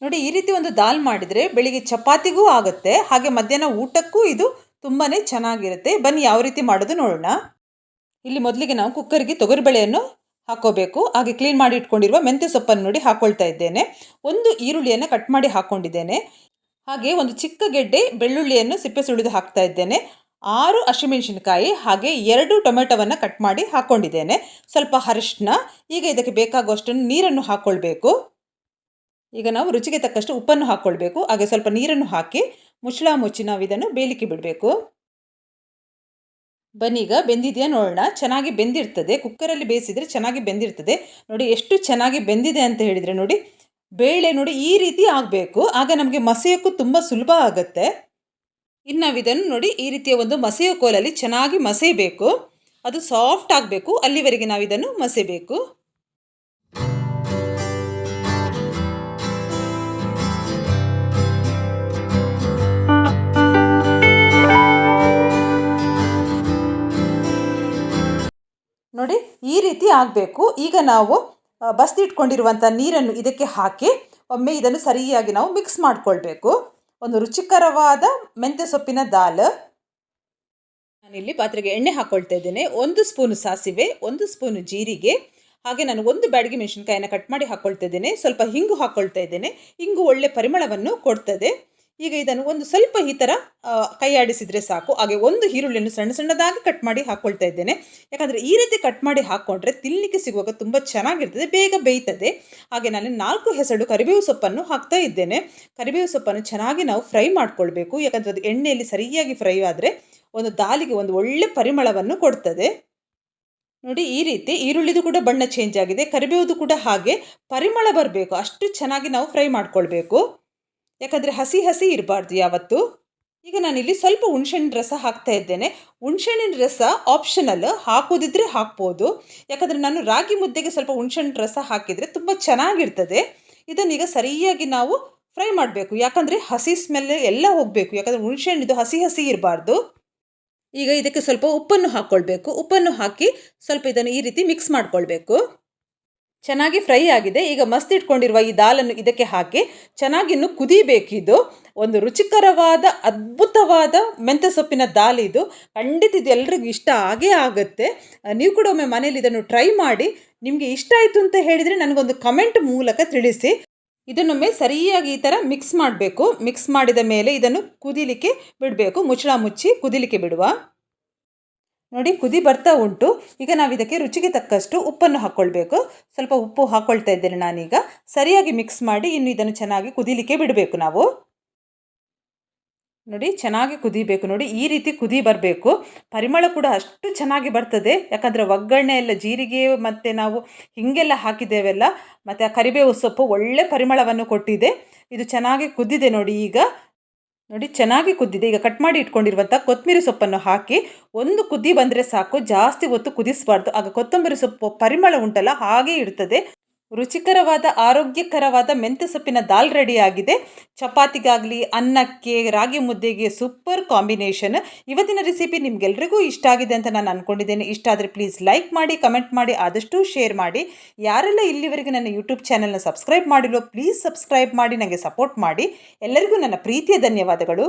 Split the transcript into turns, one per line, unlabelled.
ನೋಡಿ ಈ ರೀತಿ ಒಂದು ದಾಲ್ ಮಾಡಿದರೆ ಬೆಳಿಗ್ಗೆ ಚಪಾತಿಗೂ ಆಗುತ್ತೆ, ಹಾಗೆ ಮಧ್ಯಾಹ್ನ ಊಟಕ್ಕೂ ಇದು ತುಂಬಾ ಚೆನ್ನಾಗಿರುತ್ತೆ. ಬನ್ನಿ ಯಾವ ರೀತಿ ಮಾಡೋದು ನೋಡೋಣ. ಇಲ್ಲಿ ಮೊದಲಿಗೆ ನಾವು ಕುಕ್ಕರ್ಗೆ ತೊಗರಿಬೇಳೆಯನ್ನು ಹಾಕೋಬೇಕು. ಹಾಗೆ ಕ್ಲೀನ್ ಮಾಡಿ ಇಟ್ಕೊಂಡಿರುವ ಮೆಂತ್ಯ ಸೊಪ್ಪನ್ನು ನೋಡಿ ಹಾಕ್ಕೊಳ್ತಾ ಇದ್ದೇನೆ. ಒಂದು ಈರುಳ್ಳಿಯನ್ನು ಕಟ್ ಮಾಡಿ ಹಾಕ್ಕೊಂಡಿದ್ದೇನೆ. ಹಾಗೆ ಒಂದು ಚಿಕ್ಕ ಗೆಡ್ಡೆ ಬೆಳ್ಳುಳ್ಳಿಯನ್ನು ಸಿಪ್ಪೆ ಸುಳಿದು ಹಾಕ್ತಾ ಇದ್ದೇನೆ. 6 ಹಸಿಮೆಣಸಿನಕಾಯಿ ಹಾಗೆ 2 ಟೊಮೆಟೊವನ್ನು ಕಟ್ ಮಾಡಿ ಹಾಕ್ಕೊಂಡಿದ್ದೇನೆ. ಸ್ವಲ್ಪ ಅರಿಶಿನ. ಈಗ ಇದಕ್ಕೆ ಬೇಕಾಗುವಷ್ಟು ನೀರನ್ನು ಹಾಕ್ಕೊಳ್ಬೇಕು. ಈಗ ನಾವು ರುಚಿಗೆ ತಕ್ಕಷ್ಟು ಉಪ್ಪನ್ನು ಹಾಕ್ಕೊಳ್ಬೇಕು. ಹಾಗೆ ಸ್ವಲ್ಪ ನೀರನ್ನು ಹಾಕಿ ಮುಚ್ಚಳ ಮುಚ್ಚಿ ನಾವು ಇದನ್ನು ಬೇಯಲಿಕ್ಕೆ ಬಿಡಬೇಕು. ಬನ್ನಿ ಈಗ ಬೆಂದಿದೆಯಾ ನೋಡೋಣ. ಚೆನ್ನಾಗಿ ಬೆಂದಿರ್ತದೆ, ಕುಕ್ಕರಲ್ಲಿ ಬೇಯಿಸಿದರೆ ಚೆನ್ನಾಗಿ ಬೆಂದಿರ್ತದೆ. ನೋಡಿ ಎಷ್ಟು ಚೆನ್ನಾಗಿ ಬೆಂದಿದೆ ಅಂತ ಹೇಳಿದರೆ ನೋಡಿ, ಬೇಳೆ ನೋಡಿ ಈ ರೀತಿ ಆಗಬೇಕು. ಆಗ ನಮಗೆ ಮಸೆಯೋಕ್ಕೂ ತುಂಬ ಸುಲಭ ಆಗುತ್ತೆ. ಇನ್ನು ನಾವು ಇದನ್ನು ನೋಡಿ ಈ ರೀತಿಯ ಒಂದು ಮಸೆಯೋ ಕೋಲಲ್ಲಿ ಚೆನ್ನಾಗಿ ಮಸೆಯಬೇಕು. ಅದು ಸಾಫ್ಟ್ ಆಗಬೇಕು, ಅಲ್ಲಿವರೆಗೆ ನಾವು ಇದನ್ನು ಮಸೆಯಬೇಕು. ನೋಡಿ ಈ ರೀತಿ ಆಗಬೇಕು. ಈಗ ನಾವು ಬಸ್ದಿಟ್ಕೊಂಡಿರುವಂಥ ನೀರನ್ನು ಇದಕ್ಕೆ ಹಾಕಿ ಒಮ್ಮೆ ಇದನ್ನು ಸರಿಯಾಗಿ ನಾವು ಮಿಕ್ಸ್ ಮಾಡಿಕೊಳ್ಬೇಕು. ಒಂದು ರುಚಿಕರವಾದ ಮೆಂತ್ಯ ಸೊಪ್ಪಿನ ದಾಲ್. ನಾನಿಲ್ಲಿ ಪಾತ್ರೆಗೆ ಎಣ್ಣೆ ಹಾಕ್ಕೊಳ್ತಾ ಇದ್ದೇನೆ. 1 ಸ್ಪೂನು ಸಾಸಿವೆ, 1 ಸ್ಪೂನು ಜೀರಿಗೆ, ಹಾಗೆ ನಾನು 1 ಬ್ಯಾಡಗಿ ಮೆಣಸಿನಕಾಯಿನ ಕಟ್ ಮಾಡಿ ಹಾಕ್ಕೊಳ್ತಾ ಇದ್ದೇನೆ. ಸ್ವಲ್ಪ ಹಿಂಗು ಹಾಕ್ಕೊಳ್ತಾ ಇದ್ದೇನೆ. ಹಿಂಗು ಒಳ್ಳೆ ಪರಿಮಳವನ್ನು ಕೊಡ್ತದೆ. ಈಗ ಇದನ್ನು ಒಂದು ಸ್ವಲ್ಪ ಈ ಥರ ಕೈ ಆಡಿಸಿದರೆ ಸಾಕು. ಹಾಗೆ 1 ಈರುಳ್ಳಿಯನ್ನು ಸಣ್ಣ ಸಣ್ಣದಾಗಿ ಕಟ್ ಮಾಡಿ ಹಾಕ್ಕೊಳ್ತಾ ಇದ್ದೇನೆ. ಯಾಕಂದರೆ ಈ ರೀತಿ ಕಟ್ ಮಾಡಿ ಹಾಕ್ಕೊಂಡ್ರೆ ತಿನ್ನಲಿಕ್ಕೆ ಸಿಗುವಾಗ ತುಂಬ ಚೆನ್ನಾಗಿರ್ತದೆ, ಬೇಗ ಬೇಯ್ತದೆ. ಹಾಗೆ ನಾನು 4 ಹೆಸರು ಕರಿಬೇವು ಸೊಪ್ಪನ್ನು ಹಾಕ್ತಾ ಇದ್ದೇನೆ. ಕರಿಬೇವು ಸೊಪ್ಪನ್ನು ಚೆನ್ನಾಗಿ ನಾವು ಫ್ರೈ ಮಾಡ್ಕೊಳ್ಬೇಕು. ಯಾಕಂದರೆ ಅದು ಎಣ್ಣೆಯಲ್ಲಿ ಸರಿಯಾಗಿ ಫ್ರೈ ಆದರೆ ಒಂದು ದಾಲಿಗೆ ಒಂದು ಒಳ್ಳೆ ಪರಿಮಳವನ್ನು ಕೊಡ್ತದೆ. ನೋಡಿ ಈ ರೀತಿ ಈರುಳ್ಳಿದು ಕೂಡ ಬಣ್ಣ ಚೇಂಜ್ ಆಗಿದೆ, ಕರಿಬೇವುದು ಕೂಡ ಹಾಗೆ ಪರಿಮಳ ಬರಬೇಕು, ಅಷ್ಟು ಚೆನ್ನಾಗಿ ನಾವು ಫ್ರೈ ಮಾಡ್ಕೊಳ್ಬೇಕು. ಯಾಕಂದರೆ ಹಸಿ ಹಸಿ ಇರಬಾರ್ದು ಯಾವತ್ತು. ಈಗ ನಾನಿಲ್ಲಿ ಸ್ವಲ್ಪ ಹುಣಸೆಹಣ್ಣಿನ ರಸ ಹಾಕ್ತಾ ಇದ್ದೇನೆ. ಹುಣಸೆಹಣ್ಣಿನ ರಸ ಆಪ್ಷನಲ್, ಹಾಕೋದಿದ್ರೆ ಹಾಕ್ಬೋದು. ಯಾಕಂದರೆ ನಾನು ರಾಗಿ ಮುದ್ದೆಗೆ ಸ್ವಲ್ಪ ಹುಣಸೆಹಣ್ಣಿನ ರಸ ಹಾಕಿದರೆ ತುಂಬ ಚೆನ್ನಾಗಿರ್ತದೆ. ಇದನ್ನೀಗ ಸರಿಯಾಗಿ ನಾವು ಫ್ರೈ ಮಾಡಬೇಕು. ಯಾಕಂದರೆ ಹಸಿ ಸ್ಮೆಲ್ ಎಲ್ಲ ಹೋಗಬೇಕು. ಯಾಕಂದರೆ ಹುಣಸೆಹಣ್ಣಿದು ಹಸಿ ಹಸಿ ಇರಬಾರ್ದು. ಈಗ ಇದಕ್ಕೆ ಸ್ವಲ್ಪ ಉಪ್ಪನ್ನು ಹಾಕ್ಕೊಳ್ಬೇಕು. ಉಪ್ಪನ್ನು ಹಾಕಿ ಸ್ವಲ್ಪ ಇದನ್ನು ಈ ರೀತಿ ಮಿಕ್ಸ್ ಮಾಡಿಕೊಳ್ಬೇಕು. ಚೆನ್ನಾಗಿ ಫ್ರೈ ಆಗಿದೆ. ಈಗ ಮಸ್ತ್ ಇಟ್ಕೊಂಡಿರುವ ಈ ದಾಲನ್ನು ಇದಕ್ಕೆ ಹಾಕಿ ಚೆನ್ನಾಗಿ ಇನ್ನು ಕುದಿಬೇಕಿದು. ಒಂದು ರುಚಿಕರವಾದ ಅದ್ಭುತವಾದ ಮೆಂತ್ಯ ಸೊಪ್ಪಿನ ದಾಲ್ ಇದು. ಖಂಡಿತ ಇದು ಎಲ್ರಿಗೂ ಇಷ್ಟ ಆಗೇ ಆಗುತ್ತೆ. ನೀವು ಕೂಡ ಒಮ್ಮೆ ಮನೇಲಿ ಇದನ್ನು ಟ್ರೈ ಮಾಡಿ. ನಿಮಗೆ ಇಷ್ಟ ಆಯಿತು ಅಂತ ಹೇಳಿದರೆ ನನಗೊಂದು ಕಮೆಂಟ್ ಮೂಲಕ ತಿಳಿಸಿ. ಇದನ್ನೊಮ್ಮೆ ಸರಿಯಾಗಿ ಈ ಥರ ಮಿಕ್ಸ್ ಮಾಡಬೇಕು. ಮಿಕ್ಸ್ ಮಾಡಿದ ಮೇಲೆ ಇದನ್ನು ಕುದಿಲಿಕ್ಕೆ ಬಿಡಬೇಕು. ಮುಚ್ಚಳ ಮುಚ್ಚಿ ಕುದಿಲಿಕ್ಕೆ ಬಿಡುವ. ನೋಡಿ ಕುದಿ ಬರ್ತಾ ಉಂಟು. ಈಗ ನಾವು ಇದಕ್ಕೆ ರುಚಿಗೆ ತಕ್ಕಷ್ಟು ಉಪ್ಪನ್ನು ಹಾಕ್ಕೊಳ್ಬೇಕು. ಸ್ವಲ್ಪ ಉಪ್ಪು ಹಾಕ್ಕೊಳ್ತಾ ಇದ್ದೇನೆ ನಾನೀಗ. ಸರಿಯಾಗಿ ಮಿಕ್ಸ್ ಮಾಡಿ ಇನ್ನು ಇದನ್ನು ಚೆನ್ನಾಗಿ ಕುದಿಲಿಕ್ಕೆ ಬಿಡಬೇಕು ನಾವು. ನೋಡಿ ಚೆನ್ನಾಗಿ ಕುದಿಬೇಕು. ನೋಡಿ ಈ ರೀತಿ ಕುದಿ ಬರಬೇಕು. ಪರಿಮಳ ಕೂಡ ಅಷ್ಟು ಚೆನ್ನಾಗಿ ಬರ್ತದೆ. ಯಾಕಂದರೆ ಒಗ್ಗರಣೆ ಎಲ್ಲ ಜೀರಿಗೆ ಮತ್ತು ನಾವು ಹಿಂಗೆಲ್ಲ ಹಾಕಿದ್ದೇವೆಲ್ಲ, ಮತ್ತು ಆ ಕರಿಬೇವು ಸೊಪ್ಪು ಒಳ್ಳೆ ಪರಿಮಳವನ್ನು ಕೊಟ್ಟಿದೆ. ಇದು ಚೆನ್ನಾಗಿ ಕುದ್ದಿದೆ ನೋಡಿ. ಈಗ ನೋಡಿ ಚೆನ್ನಾಗಿ ಕುದ್ದಿದೆ. ಈಗ ಕಟ್ ಮಾಡಿ ಇಟ್ಕೊಂಡಿರುವಂಥ ಕೊತ್ತಂಬರಿ ಸೊಪ್ಪನ್ನು ಹಾಕಿ ಒಂದು ಕುದಿ ಬಂದರೆ ಸಾಕು, ಜಾಸ್ತಿ ಹೊತ್ತು ಕುದಿಸಬಾರ್ದು. ಆಗ ಕೊತ್ತಂಬರಿ ಸೊಪ್ಪು ಪರಿಮಳ ಉಂಟಲ್ಲ ಹಾಗೇ ಇರ್ತದೆ. ರುಚಿಕರವಾದ ಆರೋಗ್ಯಕರವಾದ ಮೆಂತ್ಯ ಸೊಪ್ಪಿನ ದಾಲ್ ರೆಡಿ ಆಗಿದೆ. ಚಪಾತಿಗಾಗಲಿ, ಅನ್ನಕ್ಕೆ, ರಾಗಿ ಮುದ್ದೆಗೆ ಸೂಪರ್ ಕಾಂಬಿನೇಷನ್. ಇವತ್ತಿನ ರೆಸಿಪಿ ನಿಮಗೆಲ್ರಿಗೂ ಇಷ್ಟ ಆಗಿದೆ ಅಂತ ನಾನು ಅಂದ್ಕೊಂಡಿದ್ದೇನೆ. ಇಷ್ಟ ಆದರೆ ಪ್ಲೀಸ್ ಲೈಕ್ ಮಾಡಿ, ಕಮೆಂಟ್ ಮಾಡಿ, ಆದಷ್ಟು ಶೇರ್ ಮಾಡಿ. ಯಾರೆಲ್ಲ ಇಲ್ಲಿವರೆಗೆ ನನ್ನ ಯೂಟ್ಯೂಬ್ ಚಾನಲ್ನ ಸಬ್ಸ್ಕ್ರೈಬ್ ಮಾಡಿಲ್ಲೋ ಪ್ಲೀಸ್ ಸಬ್ಸ್ಕ್ರೈಬ್ ಮಾಡಿ, ನನಗೆ ಸಪೋರ್ಟ್ ಮಾಡಿ. ಎಲ್ಲರಿಗೂ ನನ್ನ ಪ್ರೀತಿಯ ಧನ್ಯವಾದಗಳು.